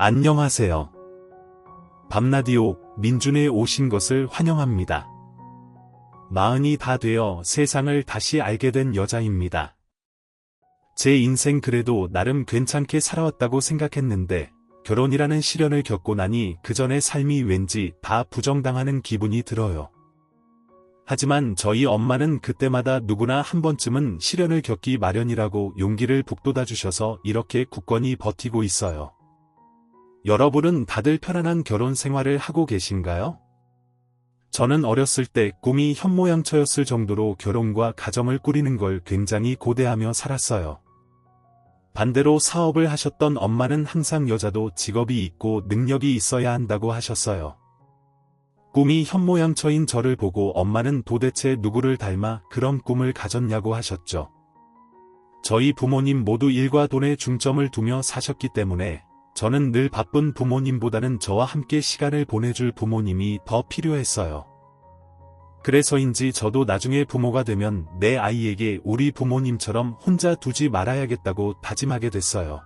안녕하세요. 밤라디오 민준에 오신 것을 환영합니다. 40이 다 되어 세상을 다시 알게 된 여자입니다. 제 인생 그래도 나름 괜찮게 살아왔다고 생각했는데 결혼이라는 시련을 겪고 나니 그전의 삶이 왠지 다 부정당하는 기분이 들어요. 하지만 저희 엄마는 그때마다 누구나 한 번쯤은 시련을 겪기 마련이라고 용기를 북돋아 주셔서 이렇게 굳건히 버티고 있어요. 여러분은 다들 편안한 결혼 생활을 하고 계신가요? 저는 어렸을 때 꿈이 현모양처였을 정도로 결혼과 가정을 꾸리는 걸 굉장히 고대하며 살았어요. 반대로 사업을 하셨던 엄마는 항상 여자도 직업이 있고 능력이 있어야 한다고 하셨어요. 꿈이 현모양처인 저를 보고 엄마는 도대체 누구를 닮아 그런 꿈을 가졌냐고 하셨죠. 저희 부모님 모두 일과 돈에 중점을 두며 사셨기 때문에 저는 늘 바쁜 부모님보다는 저와 함께 시간을 보내줄 부모님이 더 필요했어요. 그래서인지 저도 나중에 부모가 되면 내 아이에게 우리 부모님처럼 혼자 두지 말아야겠다고 다짐하게 됐어요.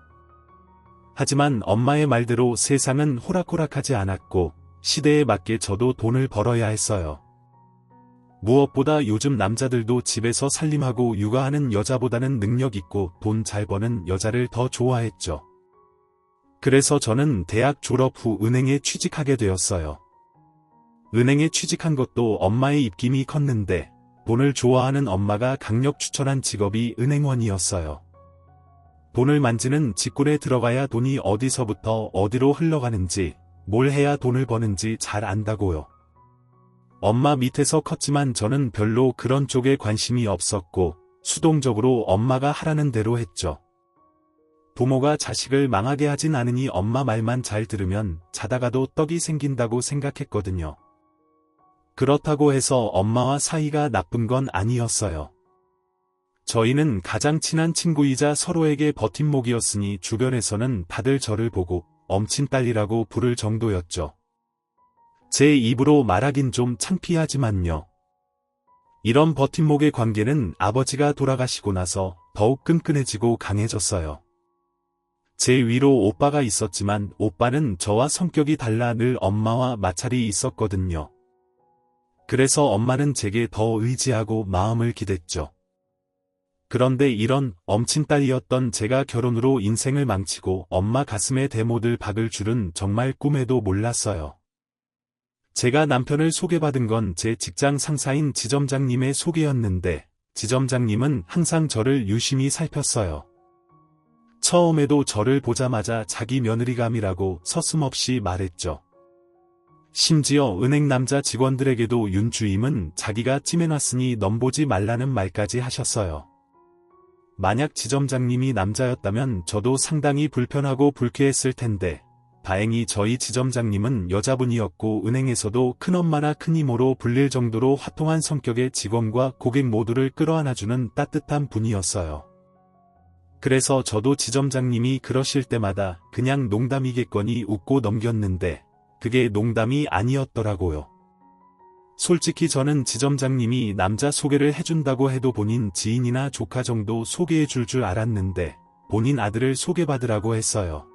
하지만 엄마의 말대로 세상은 호락호락하지 않았고 시대에 맞게 저도 돈을 벌어야 했어요. 무엇보다 요즘 남자들도 집에서 살림하고 육아하는 여자보다는 능력 있고 돈 잘 버는 여자를 더 좋아했죠. 그래서 저는 대학 졸업 후 은행에 취직하게 되었어요. 은행에 취직한 것도 엄마의 입김이 컸는데 돈을 좋아하는 엄마가 강력 추천한 직업이 은행원이었어요. 돈을 만지는 직군에 들어가야 돈이 어디서부터 어디로 흘러가는지, 뭘 해야 돈을 버는지 잘 안다고요. 엄마 밑에서 컸지만 저는 별로 그런 쪽에 관심이 없었고 수동적으로 엄마가 하라는 대로 했죠. 부모가 자식을 망하게 하진 않으니 엄마 말만 잘 들으면 자다가도 떡이 생긴다고 생각했거든요. 그렇다고 해서 엄마와 사이가 나쁜 건 아니었어요. 저희는 가장 친한 친구이자 서로에게 버팀목이었으니 주변에서는 다들 저를 보고 엄친딸이라고 부를 정도였죠. 제 입으로 말하긴 좀 창피하지만요. 이런 버팀목의 관계는 아버지가 돌아가시고 나서 더욱 끈끈해지고 강해졌어요. 제 위로 오빠가 있었지만 오빠는 저와 성격이 달라 늘 엄마와 마찰이 있었거든요. 그래서 엄마는 제게 더 의지하고 마음을 기댔죠. 그런데 이런 엄친딸이었던 제가 결혼으로 인생을 망치고 엄마 가슴에 대못을 박을 줄은 정말 꿈에도 몰랐어요. 제가 남편을 소개받은 건 제 직장 상사인 지점장님의 소개였는데 지점장님은 항상 저를 유심히 살폈어요. 처음에도 저를 보자마자 자기 며느리감이라고 서슴없이 말했죠. 심지어 은행 남자 직원들에게도 윤 주임은 자기가 찜해놨으니 넘보지 말라는 말까지 하셨어요. 만약 지점장님이 남자였다면 저도 상당히 불편하고 불쾌했을 텐데 다행히 저희 지점장님은 여자분이었고 은행에서도 큰엄마나 큰이모로 불릴 정도로 화통한 성격의 직원과 고객 모두를 끌어안아주는 따뜻한 분이었어요. 그래서 저도 지점장님이 그러실 때마다 그냥 농담이겠거니 웃고 넘겼는데 그게 농담이 아니었더라고요. 솔직히 저는 지점장님이 남자 소개를 해준다고 해도 본인 지인이나 조카 정도 소개해줄 줄 알았는데 본인 아들을 소개받으라고 했어요.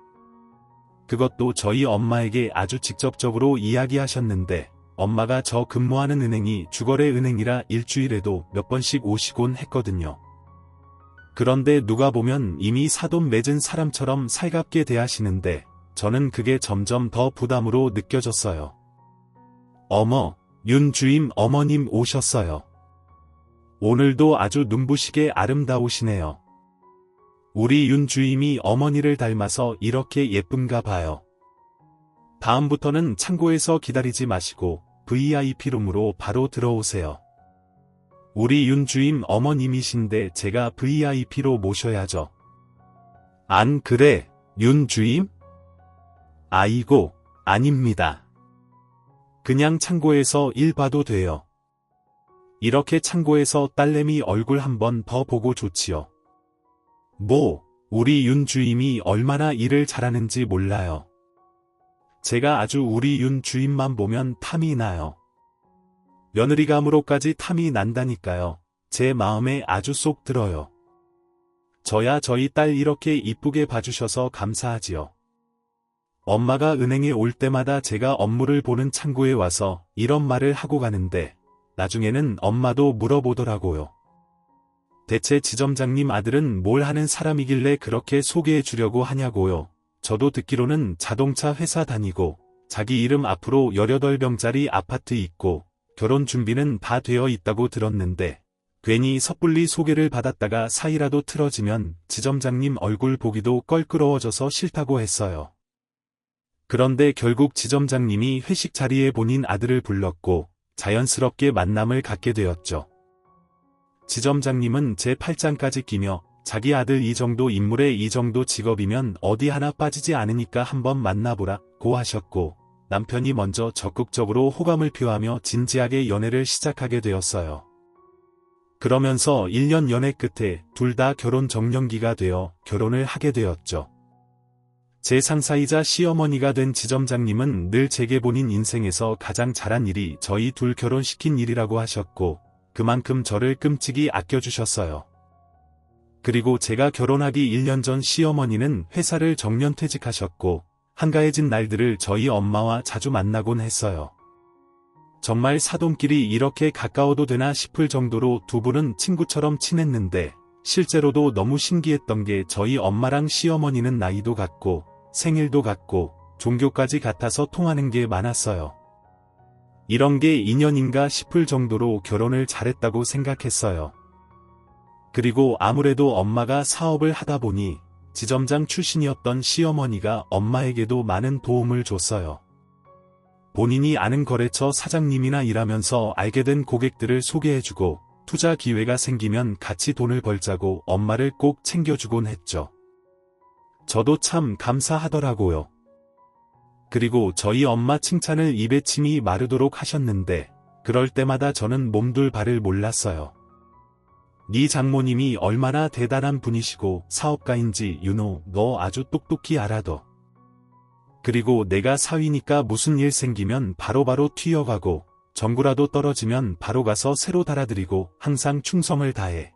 그것도 저희 엄마에게 아주 직접적으로 이야기하셨는데 엄마가 저 근무하는 은행이 주거래 은행이라 일주일에도 몇 번씩 오시곤 했거든요. 그런데 누가 보면 이미 사돈 맺은 사람처럼 살갑게 대하시는데 저는 그게 점점 더 부담으로 느껴졌어요. 어머, 윤 주임 어머님 오셨어요. 오늘도 아주 눈부시게 아름다우시네요. 우리 윤 주임이 어머니를 닮아서 이렇게 예쁜가 봐요. 다음부터는 창고에서 기다리지 마시고 VIP룸으로 바로 들어오세요. 우리 윤 주임 어머님이신데 제가 VIP로 모셔야죠. 안 그래, 윤 주임? 아이고, 아닙니다. 그냥 창고에서 일 봐도 돼요. 이렇게 창고에서 딸내미 얼굴 한번 더 보고 좋지요. 뭐, 우리 윤 주임이 얼마나 일을 잘하는지 몰라요. 제가 아주 우리 윤 주임만 보면 탐이 나요. 며느리감으로까지 탐이 난다니까요. 제 마음에 아주 쏙 들어요. 저야 저희 딸 이렇게 이쁘게 봐주셔서 감사하지요. 엄마가 은행에 올 때마다 제가 업무를 보는 창구에 와서 이런 말을 하고 가는데 나중에는 엄마도 물어보더라고요. 대체 지점장님 아들은 뭘 하는 사람이길래 그렇게 소개해 주려고 하냐고요. 저도 듣기로는 자동차 회사 다니고 자기 이름 앞으로 18병짜리 아파트 있고 결혼 준비는 다 되어 있다고 들었는데 괜히 섣불리 소개를 받았다가 사이라도 틀어지면 지점장님 얼굴 보기도 껄끄러워져서 싫다고 했어요. 그런데 결국 지점장님이 회식 자리에 본인 아들을 불렀고 자연스럽게 만남을 갖게 되었죠. 지점장님은 제 팔짱까지 끼며 자기 아들 이 정도 인물에 이 정도 직업이면 어디 하나 빠지지 않으니까 한번 만나보라고 하셨고 남편이 먼저 적극적으로 호감을 표하며 진지하게 연애를 시작하게 되었어요. 그러면서 1년 연애 끝에 둘 다 결혼 정년기가 되어 결혼을 하게 되었죠. 제 상사이자 시어머니가 된 지점장님은 늘 제게 본인 인생에서 가장 잘한 일이 저희 둘 결혼시킨 일이라고 하셨고 그만큼 저를 끔찍이 아껴주셨어요. 그리고 제가 결혼하기 1년 전 시어머니는 회사를 정년퇴직하셨고 한가해진 날들을 저희 엄마와 자주 만나곤 했어요. 정말 사돈끼리 이렇게 가까워도 되나 싶을 정도로 두 분은 친구처럼 친했는데 실제로도 너무 신기했던 게 저희 엄마랑 시어머니는 나이도 같고 생일도 같고 종교까지 같아서 통하는 게 많았어요. 이런 게 인연인가 싶을 정도로 결혼을 잘했다고 생각했어요. 그리고 아무래도 엄마가 사업을 하다 보니 지점장 출신이었던 시어머니가 엄마에게도 많은 도움을 줬어요. 본인이 아는 거래처 사장님이나 일하면서 알게 된 고객들을 소개해주고 투자 기회가 생기면 같이 돈을 벌자고 엄마를 꼭 챙겨주곤 했죠. 저도 참 감사하더라고요. 그리고 저희 엄마 칭찬을 입에 침이 마르도록 하셨는데 그럴 때마다 저는 몸둘 바를 몰랐어요. 네 장모님이 얼마나 대단한 분이시고 사업가인지 윤호 너 아주 똑똑히 알아둬. 그리고 내가 사위니까 무슨 일 생기면 바로바로 튀어가고 전구라도 떨어지면 바로 가서 새로 달아드리고 항상 충성을 다해.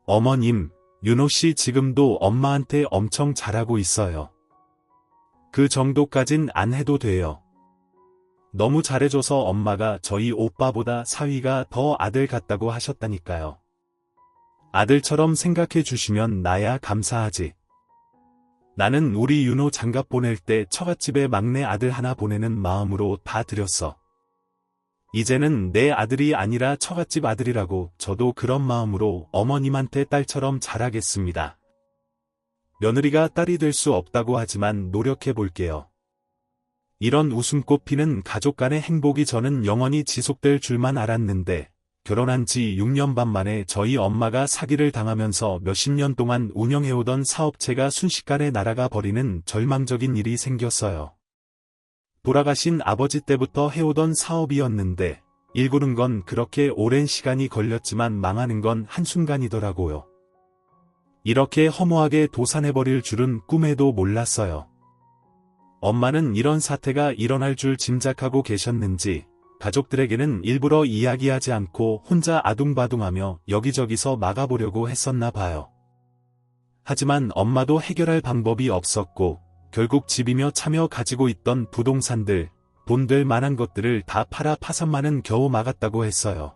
어머님, 윤호씨 지금도 엄마한테 엄청 잘하고 있어요. 그 정도까진 안 해도 돼요. 너무 잘해줘서 엄마가 저희 오빠보다 사위가 더 아들 같다고 하셨다니까요. 아들처럼 생각해 주시면 나야 감사하지. 나는 우리 윤호 장갑 보낼 때 처갓집에 막내 아들 하나 보내는 마음으로 다 드렸어. 이제는 내 아들이 아니라 처갓집 아들이라고 저도 그런 마음으로 어머님한테 딸처럼 잘하겠습니다. 며느리가 딸이 될 수 없다고 하지만 노력해 볼게요. 이런 웃음꽃 피는 가족 간의 행복이 저는 영원히 지속될 줄만 알았는데 결혼한 지 6년 반 만에 저희 엄마가 사기를 당하면서 몇십 년 동안 운영해오던 사업체가 순식간에 날아가 버리는 절망적인 일이 생겼어요. 돌아가신 아버지 때부터 해오던 사업이었는데 일구는 건 그렇게 오랜 시간이 걸렸지만 망하는 건 한순간이더라고요. 이렇게 허무하게 도산해버릴 줄은 꿈에도 몰랐어요. 엄마는 이런 사태가 일어날 줄 짐작하고 계셨는지 가족들에게는 일부러 이야기하지 않고 혼자 아둥바둥하며 여기저기서 막아보려고 했었나 봐요. 하지만 엄마도 해결할 방법이 없었고 결국 집이며 차며 가지고 있던 부동산들, 돈 될 만한 것들을 다 팔아 파산만은 겨우 막았다고 했어요.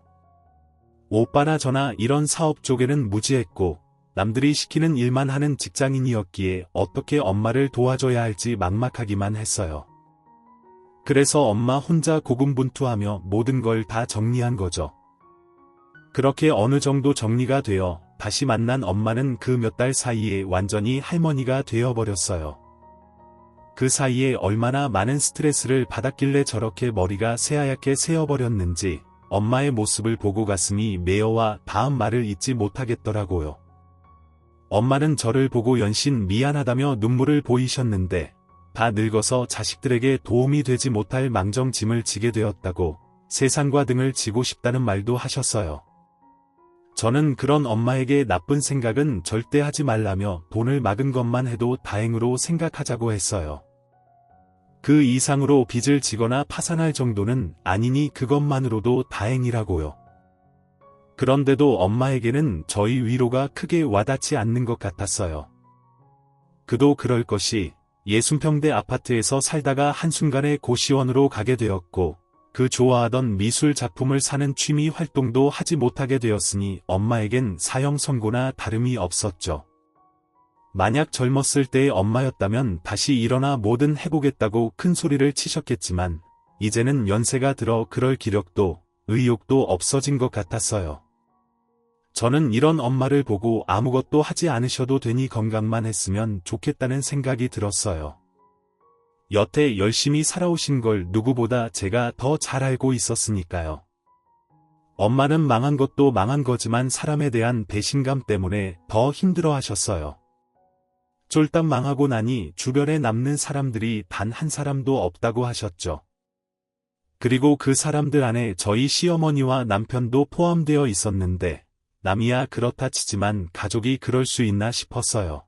오빠나 저나 이런 사업 쪽에는 무지했고 남들이 시키는 일만 하는 직장인이었기에 어떻게 엄마를 도와줘야 할지 막막하기만 했어요. 그래서 엄마 혼자 고군분투하며 모든 걸 다 정리한 거죠. 그렇게 어느 정도 정리가 되어 다시 만난 엄마는 그 몇 달 사이에 완전히 할머니가 되어버렸어요. 그 사이에 얼마나 많은 스트레스를 받았길래 저렇게 머리가 새하얗게 새어버렸는지 엄마의 모습을 보고 가슴이 메어와 다음 말을 잊지 못하겠더라고요. 엄마는 저를 보고 연신 미안하다며 눈물을 보이셨는데 다 늙어서 자식들에게 도움이 되지 못할 망정짐을 지게 되었다고 세상과 등을 지고 싶다는 말도 하셨어요. 저는 그런 엄마에게 나쁜 생각은 절대 하지 말라며 돈을 막은 것만 해도 다행으로 생각하자고 했어요. 그 이상으로 빚을 지거나 파산할 정도는 아니니 그것만으로도 다행이라고요. 그런데도 엄마에게는 저희 위로가 크게 와닿지 않는 것 같았어요. 그도 그럴 것이 60평대 아파트에서 살다가 한순간에 고시원으로 가게 되었고 그 좋아하던 미술 작품을 사는 취미 활동도 하지 못하게 되었으니 엄마에겐 사형 선고나 다름이 없었죠. 만약 젊었을 때의 엄마였다면 다시 일어나 뭐든 해보겠다고 큰 소리를 치셨겠지만 이제는 연세가 들어 그럴 기력도 의욕도 없어진 것 같았어요. 저는 이런 엄마를 보고 아무것도 하지 않으셔도 되니 건강만 했으면 좋겠다는 생각이 들었어요. 여태 열심히 살아오신 걸 누구보다 제가 더 잘 알고 있었으니까요. 엄마는 망한 것도 망한 거지만 사람에 대한 배신감 때문에 더 힘들어 하셨어요. 쫄딱 망하고 나니 주변에 남는 사람들이 단 한 사람도 없다고 하셨죠. 그리고 그 사람들 안에 저희 시어머니와 남편도 포함되어 있었는데 남이야 그렇다 치지만 가족이 그럴 수 있나 싶었어요.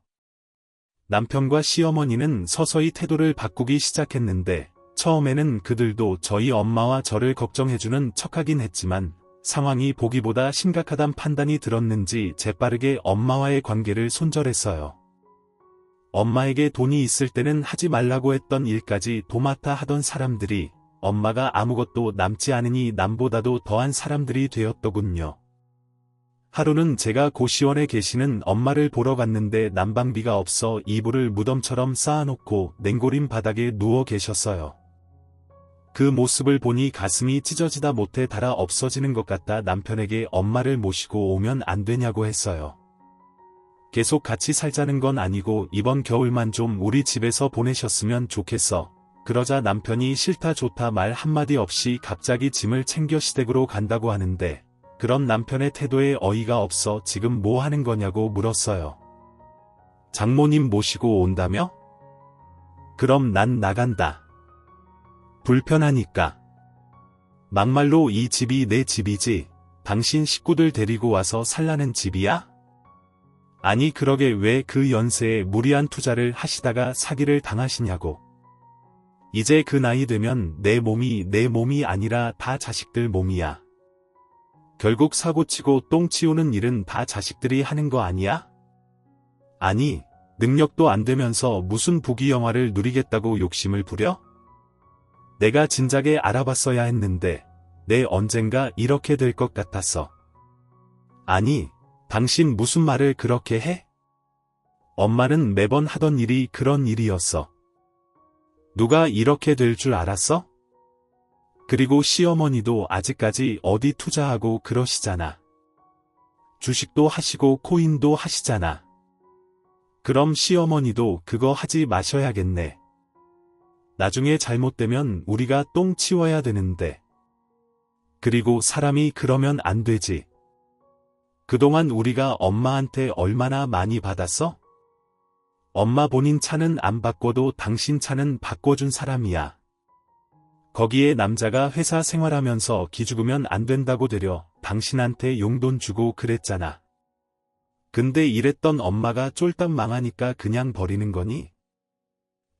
남편과 시어머니는 서서히 태도를 바꾸기 시작했는데 처음에는 그들도 저희 엄마와 저를 걱정해주는 척하긴 했지만 상황이 보기보다 심각하단 판단이 들었는지 재빠르게 엄마와의 관계를 손절했어요. 엄마에게 돈이 있을 때는 하지 말라고 했던 일까지 도맡아 하던 사람들이 엄마가 아무것도 남지 않으니 남보다도 더한 사람들이 되었더군요. 하루는 제가 고시원에 계시는 엄마를 보러 갔는데 난방비가 없어 이불을 무덤처럼 쌓아놓고 냉골인 바닥에 누워 계셨어요. 그 모습을 보니 가슴이 찢어지다 못해 닳아 없어지는 것 같다 남편에게 엄마를 모시고 오면 안 되냐고 했어요. 계속 같이 살자는 건 아니고 이번 겨울만 좀 우리 집에서 보내셨으면 좋겠어. 그러자 남편이 싫다 좋다 말 한마디 없이 갑자기 짐을 챙겨 시댁으로 간다고 하는데 그런 남편의 태도에 어이가 없어 지금 뭐 하는 거냐고 물었어요. 장모님 모시고 온다며? 그럼 난 나간다. 불편하니까. 막말로 이 집이 내 집이지 당신 식구들 데리고 와서 살라는 집이야? 아니 그러게 왜 그 연세에 무리한 투자를 하시다가 사기를 당하시냐고. 이제 그 나이 되면 내 몸이 아니라 다 자식들 몸이야. 결국 사고치고 똥 치우는 일은 다 자식들이 하는 거 아니야? 아니, 능력도 안 되면서 무슨 부귀 영화를 누리겠다고 욕심을 부려? 내가 진작에 알아봤어야 했는데 내 언젠가 이렇게 될 것 같았어. 아니, 당신 무슨 말을 그렇게 해? 엄마는 매번 하던 일이 그런 일이었어. 누가 이렇게 될 줄 알았어? 그리고 시어머니도 아직까지 어디 투자하고 그러시잖아. 주식도 하시고 코인도 하시잖아. 그럼 시어머니도 그거 하지 마셔야겠네. 나중에 잘못되면 우리가 똥 치워야 되는데. 그리고 사람이 그러면 안 되지. 그동안 우리가 엄마한테 얼마나 많이 받았어? 엄마 본인 차는 안 바꿔도 당신 차는 바꿔준 사람이야. 거기에 남자가 회사 생활하면서 기죽으면 안 된다고 되려 당신한테 용돈 주고 그랬잖아. 근데 이랬던 엄마가 쫄딱 망하니까 그냥 버리는 거니?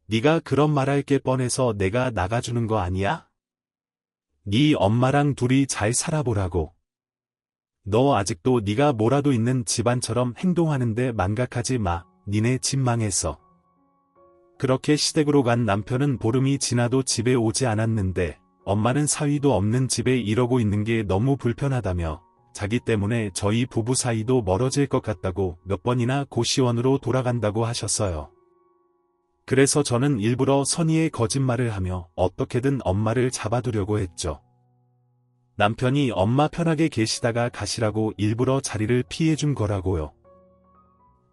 네가 그런 말할 게 뻔해서 내가 나가주는 거 아니야? 네 엄마랑 둘이 잘 살아보라고. 너 아직도 네가 뭐라도 있는 집안처럼 행동하는데 망각하지 마. 니네 집 망했어. 그렇게 시댁으로 간 남편은 보름이 지나도 집에 오지 않았는데 엄마는 사위도 없는 집에 이러고 있는 게 너무 불편하다며 자기 때문에 저희 부부 사이도 멀어질 것 같다고 몇 번이나 고시원으로 돌아간다고 하셨어요. 그래서 저는 일부러 선의의 거짓말을 하며 어떻게든 엄마를 잡아두려고 했죠. 남편이 엄마 편하게 계시다가 가시라고 일부러 자리를 피해준 거라고요.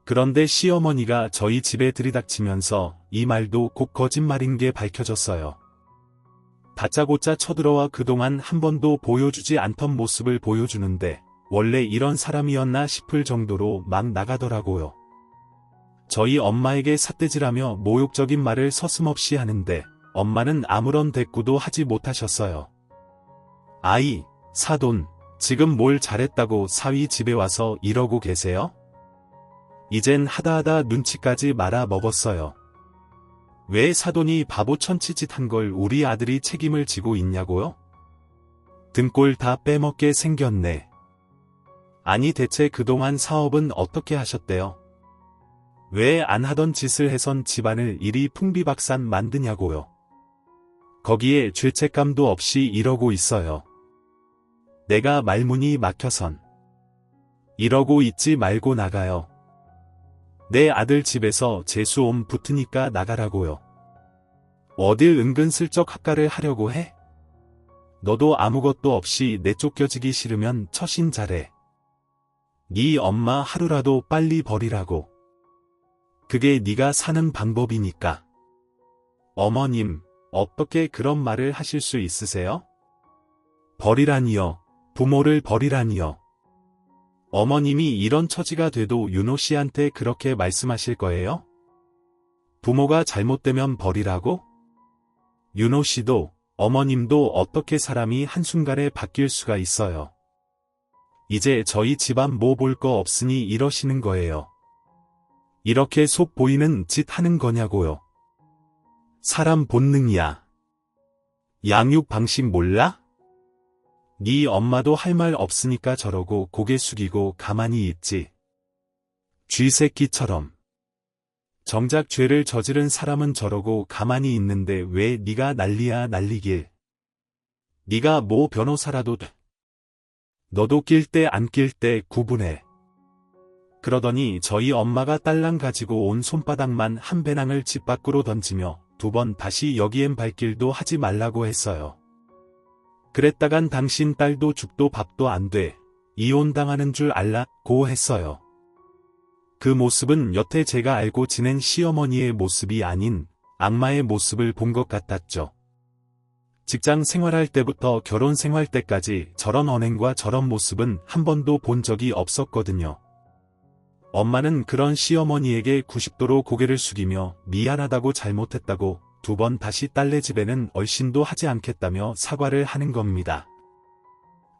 그런데 시어머니가 저희 집에 들이닥치면서 이 말도 곧 거짓말인 게 밝혀졌어요. 다짜고짜 쳐들어와 그동안 한 번도 보여주지 않던 모습을 보여주는데 원래 이런 사람이었나 싶을 정도로 막 나가더라고요. 저희 엄마에게 삿대질하며 모욕적인 말을 서슴없이 하는데 엄마는 아무런 대꾸도 하지 못하셨어요. 아이, 사돈, 지금 뭘 잘했다고 사위 집에 와서 이러고 계세요? 이젠 하다하다 눈치까지 말아 먹었어요. 왜 사돈이 바보 천치짓 한 걸 우리 아들이 책임을 지고 있냐고요? 등골 다 빼먹게 생겼네. 아니 대체 그동안 사업은 어떻게 하셨대요? 왜 안 하던 짓을 해선 집안을 이리 풍비박산 만드냐고요. 거기에 죄책감도 없이 이러고 있어요. 내가 말문이 막혀선 이러고 있지 말고 나가요. 내 아들 집에서 재수옴 붙으니까 나가라고요. 어딜 은근슬쩍 학가를 하려고 해? 너도 아무것도 없이 내쫓겨지기 싫으면 처신 잘해. 네 엄마 하루라도 빨리 버리라고. 그게 네가 사는 방법이니까. 어머님, 어떻게 그런 말을 하실 수 있으세요? 버리라니요. 부모를 버리라니요. 어머님이 이런 처지가 돼도 윤호 씨한테 그렇게 말씀하실 거예요? 부모가 잘못되면 버리라고? 윤호 씨도 어머님도 어떻게 사람이 한순간에 바뀔 수가 있어요. 이제 저희 집안 뭐 볼 거 없으니 이러시는 거예요. 이렇게 속 보이는 짓 하는 거냐고요. 사람 본능이야. 양육 방식 몰라? 네 엄마도 할 말 없으니까 저러고 고개 숙이고 가만히 있지. 쥐새끼처럼. 정작 죄를 저지른 사람은 저러고 가만히 있는데 왜 네가 난리야 난리길. 네가 뭐 변호사라도 돼. 너도 낄 때 안 낄 때 구분해. 그러더니 저희 엄마가 딸랑 가지고 온 손바닥만 한 배낭을 집 밖으로 던지며 2번 다시 여기엔 발길도 하지 말라고 했어요. 그랬다간 당신 딸도 죽도 밥도 안 돼. 이혼당하는 줄 알라고 했어요. 그 모습은 여태 제가 알고 지낸 시어머니의 모습이 아닌 악마의 모습을 본 것 같았죠. 직장 생활할 때부터 결혼 생활 때까지 저런 언행과 저런 모습은 한 번도 본 적이 없었거든요. 엄마는 그런 시어머니에게 90도로 고개를 숙이며 미안하다고 잘못했다고 2번 다시 딸네 집에는 얼씬도 하지 않겠다며 사과를 하는 겁니다.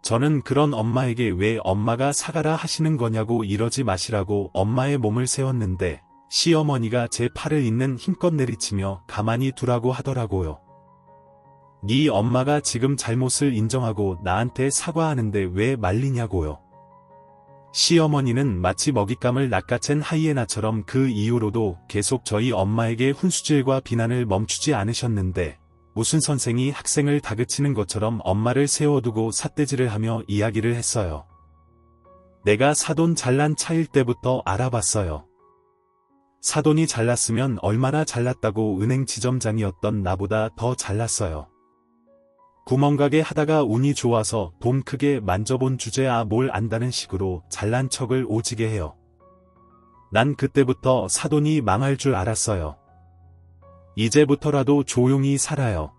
저는 그런 엄마에게 왜 엄마가 사과라 하시는 거냐고 이러지 마시라고 엄마의 몸을 세웠는데 시어머니가 제 팔을 있는 힘껏 내리치며 가만히 두라고 하더라고요. 네 엄마가 지금 잘못을 인정하고 나한테 사과하는데 왜 말리냐고요. 시어머니는 마치 먹잇감을 낚아챈 하이에나처럼 그 이후로도 계속 저희 엄마에게 훈수질과 비난을 멈추지 않으셨는데 무슨 선생이 학생을 다그치는 것처럼 엄마를 세워두고 삿대질을 하며 이야기를 했어요. 내가 사돈 잘난 차일 때부터 알아봤어요. 사돈이 잘났으면 얼마나 잘났다고 은행 지점장이었던 나보다 더 잘났어요. 구멍가게 하다가 운이 좋아서 돈 크게 만져본 주제야 뭘 안다는 식으로 잘난 척을 오지게 해요. 난 그때부터 사돈이 망할 줄 알았어요. 이제부터라도 조용히 살아요.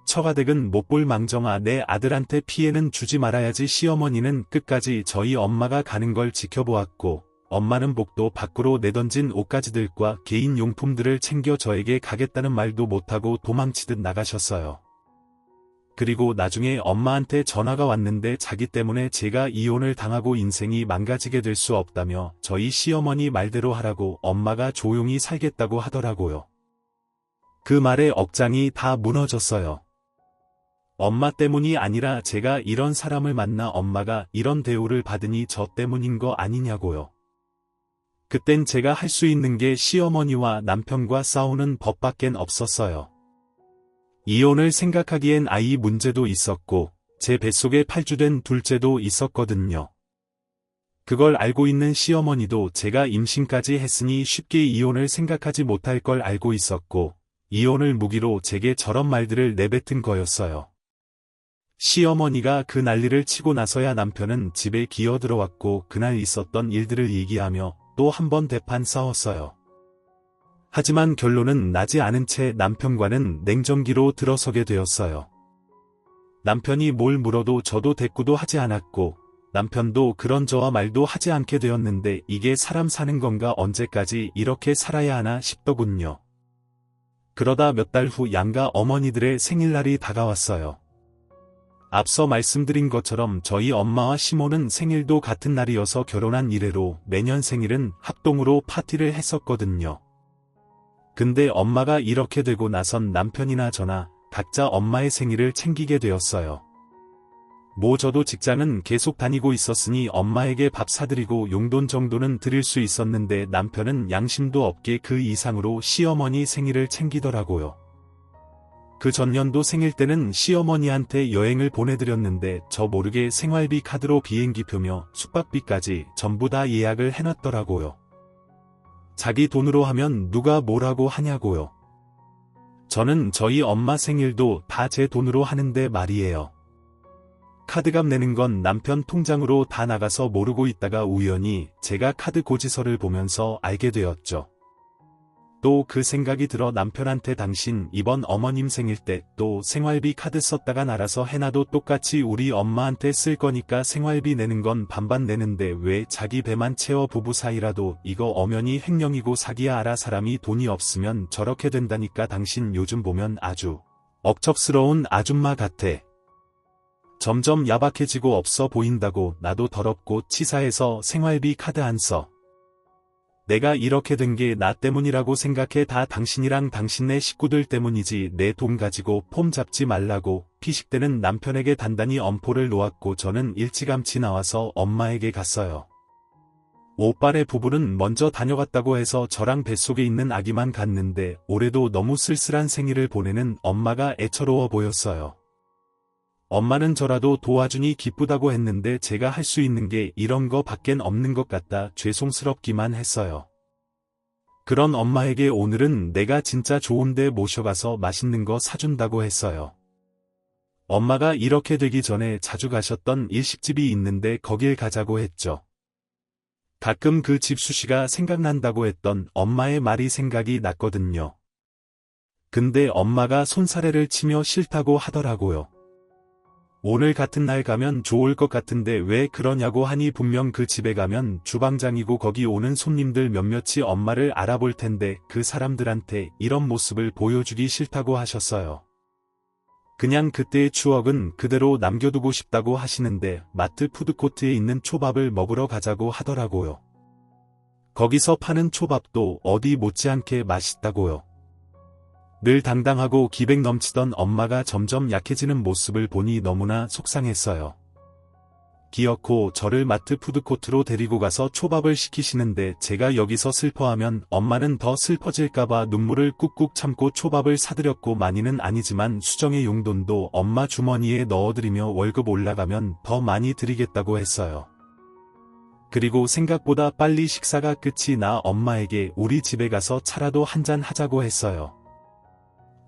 처가댁은 못 볼 망정아 내 아들한테 피해는 주지 말아야지. 시어머니는 끝까지 저희 엄마가 가는 걸 지켜보았고 엄마는 복도 밖으로 내던진 옷가지들과 개인 용품들을 챙겨 저에게 가겠다는 말도 못하고 도망치듯 나가셨어요. 그리고 나중에 엄마한테 전화가 왔는데 자기 때문에 제가 이혼을 당하고 인생이 망가지게 될 수 없다며 저희 시어머니 말대로 하라고 엄마가 조용히 살겠다고 하더라고요. 그 말에 억장이 다 무너졌어요. 엄마 때문이 아니라 제가 이런 사람을 만나 엄마가 이런 대우를 받으니 저 때문인 거 아니냐고요. 그땐 제가 할 수 있는 게 시어머니와 남편과 싸우는 법밖엔 없었어요. 이혼을 생각하기엔 아이 문제도 있었고 제 뱃속에 팔주된 둘째도 있었거든요. 그걸 알고 있는 시어머니도 제가 임신까지 했으니 쉽게 이혼을 생각하지 못할 걸 알고 있었고 이혼을 무기로 제게 저런 말들을 내뱉은 거였어요. 시어머니가 그 난리를 치고 나서야 남편은 집에 기어들어왔고 그날 있었던 일들을 얘기하며 또 한 번 대판 싸웠어요. 하지만 결론은 나지 않은 채 남편과는 냉정기로 들어서게 되었어요. 남편이 뭘 물어도 저도 대꾸도 하지 않았고 남편도 그런 저와 말도 하지 않게 되었는데 이게 사람 사는 건가 언제까지 이렇게 살아야 하나 싶더군요. 그러다 몇 달 후 양가 어머니들의 생일날이 다가왔어요. 앞서 말씀드린 것처럼 저희 엄마와 시모는 생일도 같은 날이어서 결혼한 이래로 매년 생일은 합동으로 파티를 했었거든요. 근데 엄마가 이렇게 되고 나선 남편이나 저나 각자 엄마의 생일을 챙기게 되었어요. 저도 직장은 계속 다니고 있었으니 엄마에게 밥 사드리고 용돈 정도는 드릴 수 있었는데 남편은 양심도 없게 그 이상으로 시어머니 생일을 챙기더라고요. 그 전년도 생일 때는 시어머니한테 여행을 보내드렸는데 저 모르게 생활비 카드로 비행기표며 숙박비까지 전부 다 예약을 해놨더라고요. 자기 돈으로 하면 누가 뭐라고 하냐고요. 저는 저희 엄마 생일도 다 제 돈으로 하는데 말이에요. 카드값 내는 건 남편 통장으로 다 나가서 모르고 있다가 우연히 제가 카드 고지서를 보면서 알게 되었죠. 또 그 생각이 들어 남편한테 당신 이번 어머님 생일 때 또 생활비 카드 썼다간 알아서 해놔도 똑같이 우리 엄마한테 쓸 거니까 생활비 내는 건 반반 내는데 왜 자기 배만 채워 부부 사이라도 이거 엄연히 횡령이고 사기야 알아 사람이 돈이 없으면 저렇게 된다니까 당신 요즘 보면 아주 억척스러운 아줌마 같아. 점점 야박해지고 없어 보인다고 나도 더럽고 치사해서 생활비 카드 안 써. 내가 이렇게 된 게 나 때문이라고 생각해 다 당신이랑 당신네 식구들 때문이지 내 돈 가지고 폼 잡지 말라고 피식 때는 남편에게 단단히 엄포를 놓았고 저는 일찌감치 나와서 엄마에게 갔어요. 오빠네 부부는 먼저 다녀갔다고 해서 저랑 뱃속에 있는 아기만 갔는데 올해도 너무 쓸쓸한 생일을 보내는 엄마가 애처로워 보였어요. 엄마는 저라도 도와주니 기쁘다고 했는데 제가 할 수 있는 게 이런 거 밖엔 없는 것 같다 죄송스럽기만 했어요. 그런 엄마에게 오늘은 내가 진짜 좋은데 모셔가서 맛있는 거 사준다고 했어요. 엄마가 이렇게 되기 전에 자주 가셨던 일식집이 있는데 거길 가자고 했죠. 가끔 그 집 수시가 생각난다고 했던 엄마의 말이 생각이 났거든요. 근데 엄마가 손사래를 치며 싫다고 하더라고요. 오늘 같은 날 가면 좋을 것 같은데 왜 그러냐고 하니 분명 그 집에 가면 주방장이고 거기 오는 손님들 몇몇이 엄마를 알아볼 텐데 그 사람들한테 이런 모습을 보여주기 싫다고 하셨어요. 그냥 그때의 추억은 그대로 남겨두고 싶다고 하시는데 마트 푸드코트에 있는 초밥을 먹으러 가자고 하더라고요. 거기서 파는 초밥도 어디 못지않게 맛있다고요. 늘 당당하고 기백 넘치던 엄마가 점점 약해지는 모습을 보니 너무나 속상했어요. 기어코 저를 마트 푸드코트로 데리고 가서 초밥을 시키시는데 제가 여기서 슬퍼하면 엄마는 더 슬퍼질까봐 눈물을 꾹꾹 참고 초밥을 사드렸고 많이는 아니지만 수정의 용돈도 엄마 주머니에 넣어드리며 월급 올라가면 더 많이 드리겠다고 했어요. 그리고 생각보다 빨리 식사가 끝이 나 엄마에게 우리 집에 가서 차라도 한잔 하자고 했어요.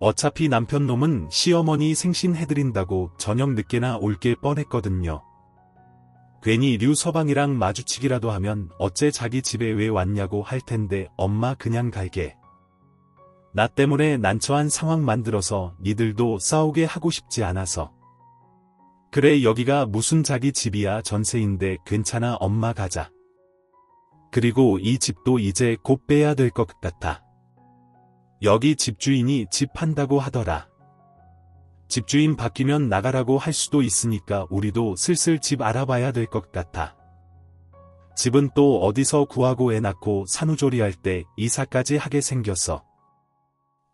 어차피 남편 놈은 시어머니 생신 해드린다고 저녁 늦게나 올 게 뻔했거든요. 괜히 류서방이랑 마주치기라도 하면 어째 자기 집에 왜 왔냐고 할 텐데 엄마 그냥 갈게. 나 때문에 난처한 상황 만들어서 니들도 싸우게 하고 싶지 않아서. 그래 여기가 무슨 자기 집이야 전세인데 괜찮아 엄마 가자. 그리고 이 집도 이제 곧 빼야 될 것 같아. 여기 집주인이 집 판다고 하더라. 집주인 바뀌면 나가라고 할 수도 있으니까 우리도 슬슬 집 알아봐야 될 것 같아. 집은 또 어디서 구하고 애 낳고 산후조리할 때 이사까지 하게 생겼어.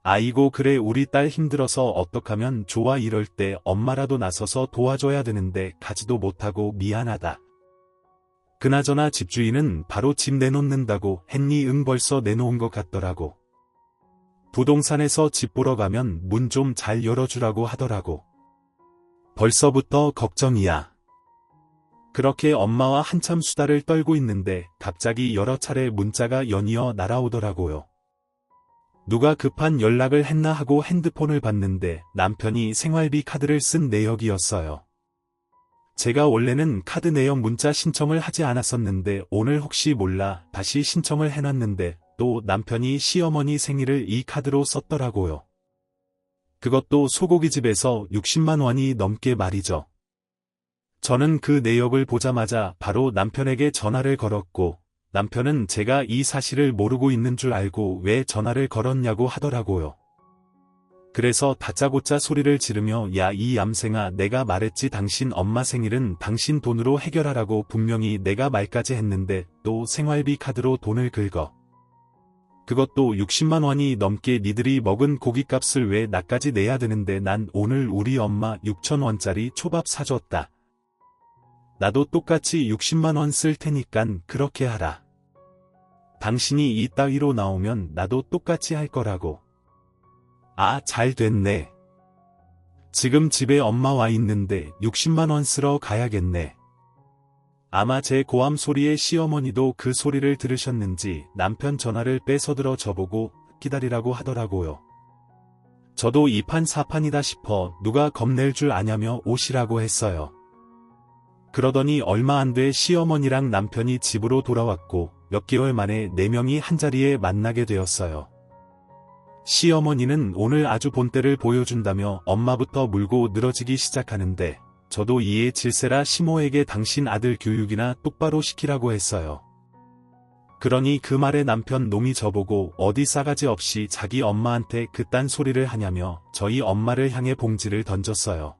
아이고 그래 우리 딸 힘들어서 어떡하면 좋아 이럴 때 엄마라도 나서서 도와줘야 되는데 가지도 못하고 미안하다. 그나저나 집주인은 바로 집 내놓는다고 했니? 응 벌써 내놓은 것 같더라고. 부동산에서 집 보러 가면 문 좀 잘 열어주라고 하더라고. 벌써부터 걱정이야. 그렇게 엄마와 한참 수다를 떨고 있는데 갑자기 여러 차례 문자가 연이어 날아오더라고요. 누가 급한 연락을 했나 하고 핸드폰을 봤는데 남편이 생활비 카드를 쓴 내역이었어요. 제가 원래는 카드 내역 문자 신청을 하지 않았었는데 오늘 혹시 몰라 다시 신청을 해놨는데 또 남편이 시어머니 생일을 이 카드로 썼더라고요. 그것도 소고기집에서 60만 원이 넘게 말이죠. 저는 그 내역을 보자마자 바로 남편에게 전화를 걸었고 남편은 제가 이 사실을 모르고 있는 줄 알고 왜 전화를 걸었냐고 하더라고요. 그래서 다짜고짜 소리를 지르며 야 이 얌생아 내가 말했지 당신 엄마 생일은 당신 돈으로 해결하라고 분명히 내가 말까지 했는데 또 생활비 카드로 돈을 긁어. 그것도 60만 원이 넘게 니들이 먹은 고깃값을 왜 나까지 내야 되는데 난 오늘 우리 엄마 6,000원짜리 초밥 사줬다. 나도 똑같이 60만 원 쓸 테니깐 그렇게 하라. 당신이 이 따위로 나오면 나도 똑같이 할 거라고. 아, 잘 됐네. 지금 집에 엄마 와 있는데 60만 원 쓰러 가야겠네. 아마 제 고함 소리에 시어머니도 그 소리를 들으셨는지 남편 전화를 뺏어들어 저보고 기다리라고 하더라고요. 저도 이판사판이다 싶어 누가 겁낼 줄 아냐며 오시라고 했어요. 그러더니 얼마 안 돼 시어머니랑 남편이 집으로 돌아왔고 몇 개월 만에 4명이 한자리에 만나게 되었어요. 시어머니는 오늘 아주 본때를 보여준다며 엄마부터 물고 늘어지기 시작하는데 저도 이에 질세라 시모에게 당신 아들 교육이나 똑바로 시키라고 했어요. 그러니 그 말에 남편 놈이 저보고 어디 싸가지 없이 자기 엄마한테 그딴 소리를 하냐며 저희 엄마를 향해 봉지를 던졌어요.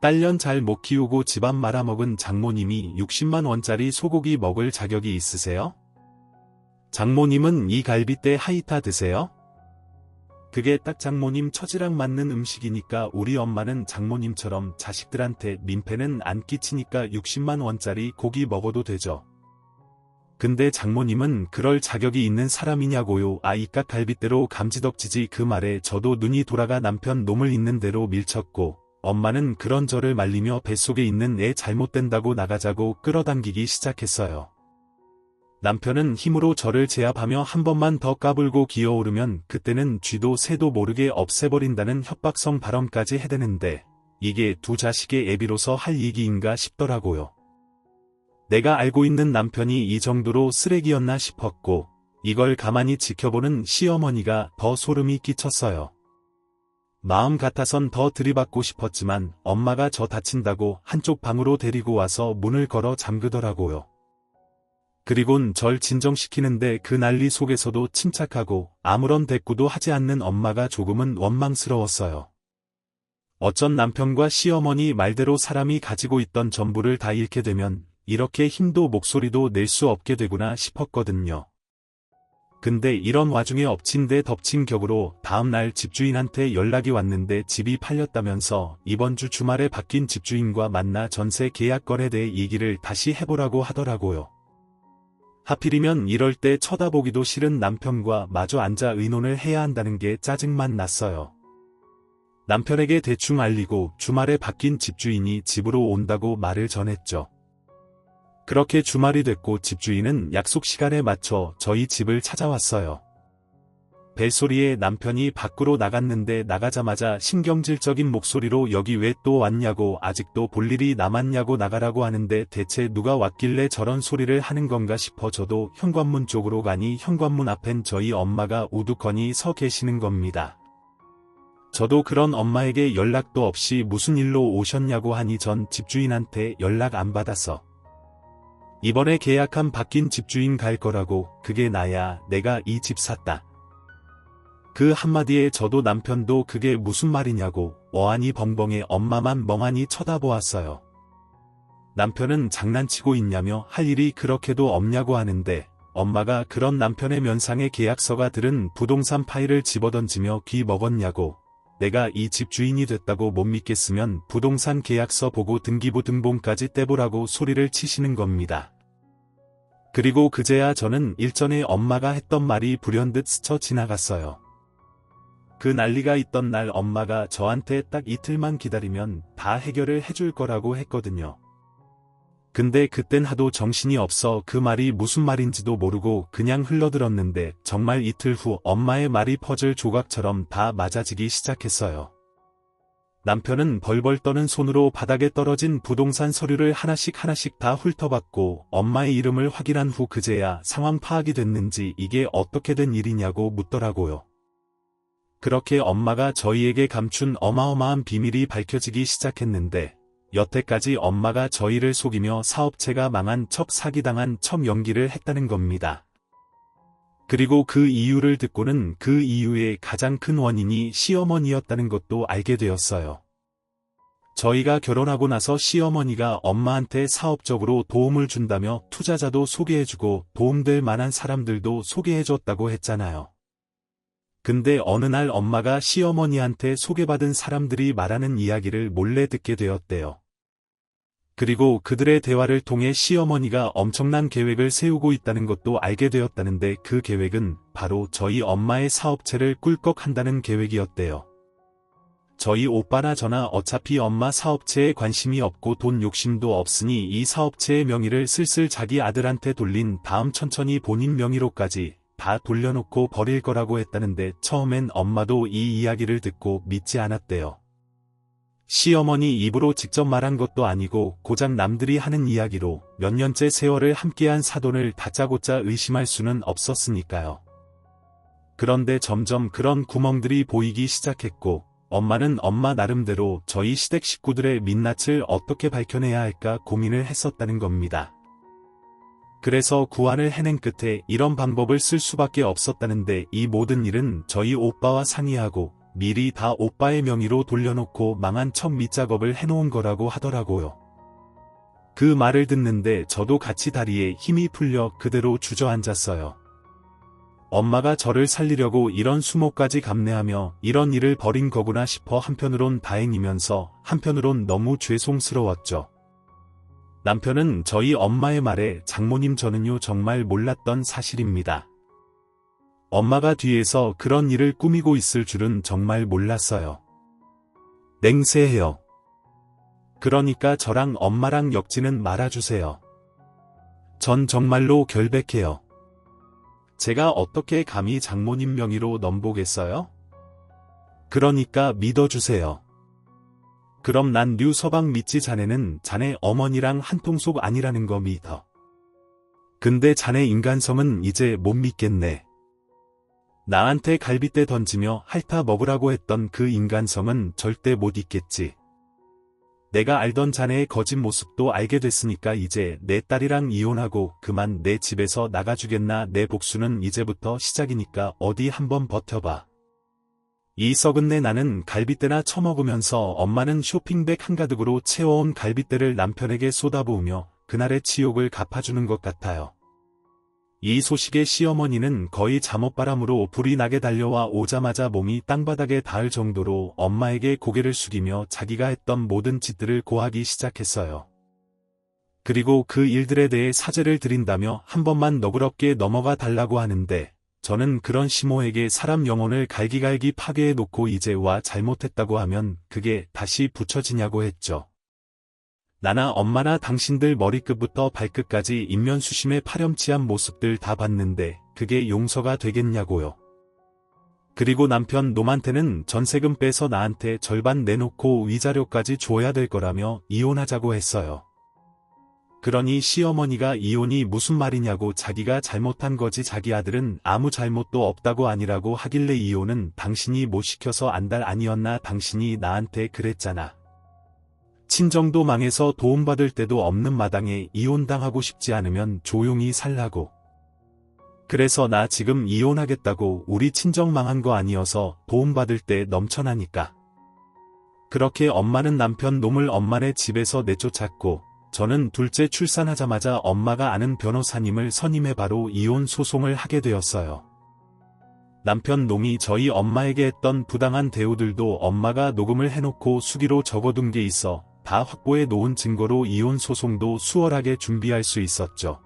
딸년 잘 못 키우고 집안 말아먹은 장모님이 60만 원짜리 소고기 먹을 자격이 있으세요? 장모님은 이 갈비뼈 하이타 드세요? 그게 딱 장모님 처지랑 맞는 음식이니까 우리 엄마는 장모님처럼 자식들한테 민폐는 안 끼치니까 60만 원짜리 고기 먹어도 되죠. 근데 장모님은 그럴 자격이 있는 사람이냐고요. 아, 이깟 갈비뼈로 감지덕지지. 그 말에 저도 눈이 돌아가 남편 놈을 있는 대로 밀쳤고 엄마는 그런 저를 말리며 뱃속에 있는 애 잘못된다고 나가자고 끌어당기기 시작했어요. 남편은 힘으로 저를 제압하며 한 번만 더 까불고 기어오르면 그때는 쥐도 새도 모르게 없애버린다는 협박성 발언까지 해대는데 이게 두 자식의 애비로서 할 얘기인가 싶더라고요. 내가 알고 있는 남편이 이 정도로 쓰레기였나 싶었고 이걸 가만히 지켜보는 시어머니가 더 소름이 끼쳤어요. 마음 같아선 더 들이받고 싶었지만 엄마가 저 다친다고 한쪽 방으로 데리고 와서 문을 걸어 잠그더라고요. 그리곤 절 진정시키는데 그 난리 속에서도 침착하고 아무런 대꾸도 하지 않는 엄마가 조금은 원망스러웠어요. 어쩐 남편과 시어머니 말대로 사람이 가지고 있던 전부를 다 잃게 되면 이렇게 힘도 목소리도 낼 수 없게 되구나 싶었거든요. 근데 이런 와중에 엎친 데 덮친 격으로 다음날 집주인한테 연락이 왔는데 집이 팔렸다면서 이번 주 주말에 바뀐 집주인과 만나 전세 계약 건에 대해 얘기를 다시 해보라고 하더라고요. 하필이면 이럴 때 쳐다보기도 싫은 남편과 마주 앉아 의논을 해야 한다는 게 짜증만 났어요. 남편에게 대충 알리고 주말에 바뀐 집주인이 집으로 온다고 말을 전했죠. 그렇게 주말이 됐고 집주인은 약속 시간에 맞춰 저희 집을 찾아왔어요. 벨소리에 남편이 밖으로 나갔는데 나가자마자 신경질적인 목소리로 여기 왜 또 왔냐고 아직도 볼 일이 남았냐고 나가라고 하는데 대체 누가 왔길래 저런 소리를 하는 건가 싶어 저도 현관문 쪽으로 가니 현관문 앞엔 저희 엄마가 우두커니 서 계시는 겁니다. 저도 그런 엄마에게 연락도 없이 무슨 일로 오셨냐고 하니 전 집주인한테 연락 안 받았어. 이번에 계약한 바뀐 집주인 갈 거라고. 그게 나야. 내가 이 집 샀다. 그 한마디에 저도 남편도 그게 무슨 말이냐고 어안이 벙벙해 엄마만 멍하니 쳐다보았어요. 남편은 장난치고 있냐며 할 일이 그렇게도 없냐고 하는데 엄마가 그런 남편의 면상에 계약서가 들은 부동산 파일을 집어던지며 귀 먹었냐고. 내가 이 집 주인이 됐다고 못 믿겠으면 부동산 계약서 보고 등기부 등본까지 떼보라고 소리를 치시는 겁니다. 그리고 그제야 저는 일전에 엄마가 했던 말이 불현듯 스쳐 지나갔어요. 그 난리가 있던 날 엄마가 저한테 딱 이틀만 기다리면 다 해결을 해줄 거라고 했거든요. 근데 그땐 하도 정신이 없어 그 말이 무슨 말인지도 모르고 그냥 흘러들었는데 정말 이틀 후 엄마의 말이 퍼즐 조각처럼 다 맞아지기 시작했어요. 남편은 벌벌 떠는 손으로 바닥에 떨어진 부동산 서류를 하나씩 다 훑어봤고 엄마의 이름을 확인한 후 그제야 상황 파악이 됐는지 이게 어떻게 된 일이냐고 묻더라고요. 그렇게 엄마가 저희에게 감춘 어마어마한 비밀이 밝혀지기 시작했는데 여태까지 엄마가 저희를 속이며 사업체가 망한 척 사기당한 척 연기를 했다는 겁니다. 그리고 그 이유를 듣고는 그 이유의 가장 큰 원인이 시어머니였다는 것도 알게 되었어요. 저희가 결혼하고 나서 시어머니가 엄마한테 사업적으로 도움을 준다며 투자자도 소개해주고 도움될 만한 사람들도 소개해줬다고 했잖아요. 근데 어느 날 엄마가 시어머니한테 소개받은 사람들이 말하는 이야기를 몰래 듣게 되었대요. 그리고 그들의 대화를 통해 시어머니가 엄청난 계획을 세우고 있다는 것도 알게 되었다는데 그 계획은 바로 저희 엄마의 사업체를 꿀꺽한다는 계획이었대요. 저희 오빠나 저나 어차피 엄마 사업체에 관심이 없고 돈 욕심도 없으니 이 사업체의 명의를 슬슬 자기 아들한테 돌린 다음 천천히 본인 명의로까지 다 돌려놓고 버릴 거라고 했다는데 처음엔 엄마도 이 이야기를 듣고 믿지 않았대요. 시어머니 입으로 직접 말한 것도 아니고 고작 남들이 하는 이야기로 몇 년째 세월을 함께한 사돈을 다짜고짜 의심할 수는 없었으니까요. 그런데 점점 그런 구멍들이 보이기 시작했고 엄마는 엄마 나름대로 저희 시댁 식구들의 민낯을 어떻게 밝혀내야 할까 고민을 했었다는 겁니다. 그래서 구안을 해낸 끝에 이런 방법을 쓸 수밖에 없었다는데 이 모든 일은 저희 오빠와 상의하고 미리 다 오빠의 명의로 돌려놓고 망한 첫 밑작업을 해놓은 거라고 하더라고요. 그 말을 듣는데 저도 같이 다리에 힘이 풀려 그대로 주저앉았어요. 엄마가 저를 살리려고 이런 수모까지 감내하며 이런 일을 벌인 거구나 싶어 한편으론 다행이면서 한편으론 너무 죄송스러웠죠. 남편은 저희 엄마의 말에 장모님 저는요 정말 몰랐던 사실입니다. 엄마가 뒤에서 그런 일을 꾸미고 있을 줄은 정말 몰랐어요. 냉세해요. 그러니까 저랑 엄마랑 엮지는 말아주세요. 전 정말로 결백해요. 제가 어떻게 감히 장모님 명의로 넘보겠어요? 그러니까 믿어주세요. 그럼 난 류서방 믿지 자네는 자네 어머니랑 한통속 아니라는 거 믿어. 근데 자네 인간성은 이제 못 믿겠네. 나한테 갈빗대 던지며 핥아 먹으라고 했던 그 인간성은 절대 못 잊겠지. 내가 알던 자네의 거짓 모습도 알게 됐으니까 이제 내 딸이랑 이혼하고 그만 내 집에서 나가주겠나. 내 복수는 이제부터 시작이니까 어디 한번 버텨봐. 이 썩은 내 나는 갈빗대나 처먹으면서 엄마는 쇼핑백 한가득으로 채워온 갈빗대를 남편에게 쏟아부으며 그날의 치욕을 갚아주는 것 같아요. 이 소식에 시어머니는 거의 잠옷바람으로 불이 나게 달려와 오자마자 몸이 땅바닥에 닿을 정도로 엄마에게 고개를 숙이며 자기가 했던 모든 짓들을 고하기 시작했어요. 그리고 그 일들에 대해 사죄를 드린다며 한 번만 너그럽게 넘어가 달라고 하는데 저는 그런 시모에게 사람 영혼을 갈기갈기 파괴해 놓고 이제 와 잘못했다고 하면 그게 다시 붙여지냐고 했죠. 나나 엄마나 당신들 머리끝부터 발끝까지 인면수심에 파렴치한 모습들 다 봤는데 그게 용서가 되겠냐고요. 그리고 남편 놈한테는 전세금 빼서 나한테 절반 내놓고 위자료까지 줘야 될 거라며 이혼하자고 했어요. 그러니 시어머니가 이혼이 무슨 말이냐고 자기가 잘못한 거지 자기 아들은 아무 잘못도 없다고 아니라고 하길래 이혼은 당신이 못 시켜서 안달 아니었나 당신이 나한테 그랬잖아. 친정도 망해서 도움받을 데도 없는 마당에 이혼당하고 싶지 않으면 조용히 살라고. 그래서 나 지금 이혼하겠다고 우리 친정 망한 거 아니어서 도움받을 데 넘쳐나니까. 그렇게 엄마는 남편 놈을 엄마네 집에서 내쫓았고 저는 둘째 출산하자마자 엄마가 아는 변호사님을 선임해 바로 이혼 소송을 하게 되었어요. 남편 놈이 저희 엄마에게 했던 부당한 대우들도 엄마가 녹음을 해놓고 수기로 적어둔 게 있어 다 확보해 놓은 증거로 이혼 소송도 수월하게 준비할 수 있었죠.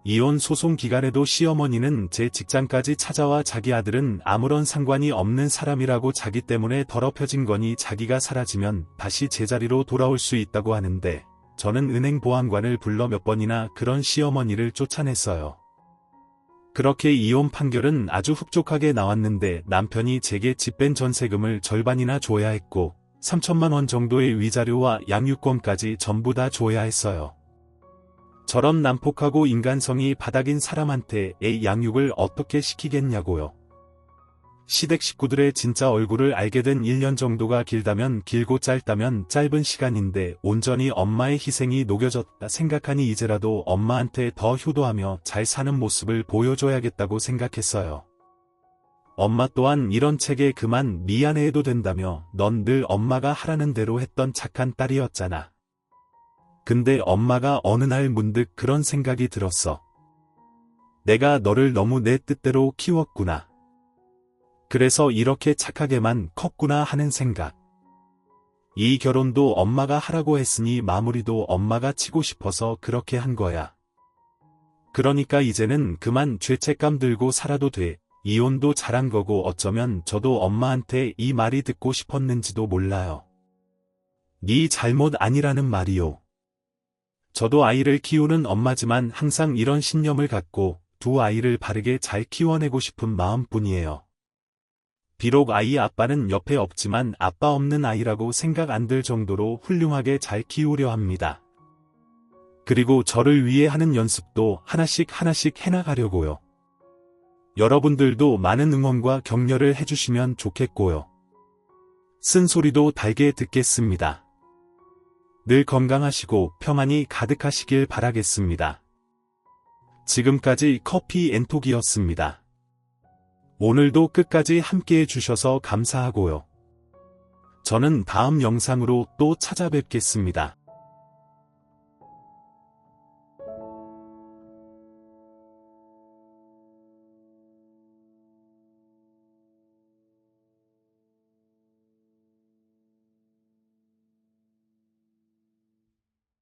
이혼 소송 기간에도 시어머니는 제 직장까지 찾아와 자기 아들은 아무런 상관이 없는 사람이라고 자기 때문에 더럽혀진 거니 자기가 사라지면 다시 제자리로 돌아올 수 있다고 하는데 저는 은행 보안관을 불러 몇 번이나 그런 시어머니를 쫓아냈어요. 그렇게 이혼 판결은 아주 흡족하게 나왔는데 남편이 제게 집 뺀 전세금을 절반이나 줘야 했고 3천만 원 정도의 위자료와 양육권까지 전부 다 줘야 했어요. 저런 난폭하고 인간성이 바닥인 사람한테 애 양육을 어떻게 시키겠냐고요. 시댁 식구들의 진짜 얼굴을 알게 된 1년 정도가 길다면 길고 짧다면 짧은 시간인데 온전히 엄마의 희생이 녹여졌다 생각하니 이제라도 엄마한테 더 효도하며 잘 사는 모습을 보여줘야겠다고 생각했어요. 엄마 또한 이런 책에 그만 미안해해도 된다며 넌 늘 엄마가 하라는 대로 했던 착한 딸이었잖아. 근데 엄마가 어느 날 문득 그런 생각이 들었어. 내가 너를 너무 내 뜻대로 키웠구나. 그래서 이렇게 착하게만 컸구나 하는 생각. 이 결혼도 엄마가 하라고 했으니 마무리도 엄마가 치고 싶어서 그렇게 한 거야. 그러니까 이제는 그만 죄책감 들고 살아도 돼. 이혼도 잘한 거고 어쩌면 저도 엄마한테 이 말이 듣고 싶었는지도 몰라요. 네 잘못 아니라는 말이요. 저도 아이를 키우는 엄마지만 항상 이런 신념을 갖고 두 아이를 바르게 잘 키워내고 싶은 마음뿐이에요. 비록 아이 아빠는 옆에 없지만 아빠 없는 아이라고 생각 안 들 정도로 훌륭하게 잘 키우려 합니다. 그리고 저를 위해 하는 연습도 하나씩 해나가려고요. 여러분들도 많은 응원과 격려를 해주시면 좋겠고요. 쓴소리도 달게 듣겠습니다. 늘 건강하시고 평안이 가득하시길 바라겠습니다. 지금까지 커피 앤톡이었습니다. 오늘도 끝까지 함께해 주셔서 감사하고요. 저는 다음 영상으로 또 찾아뵙겠습니다.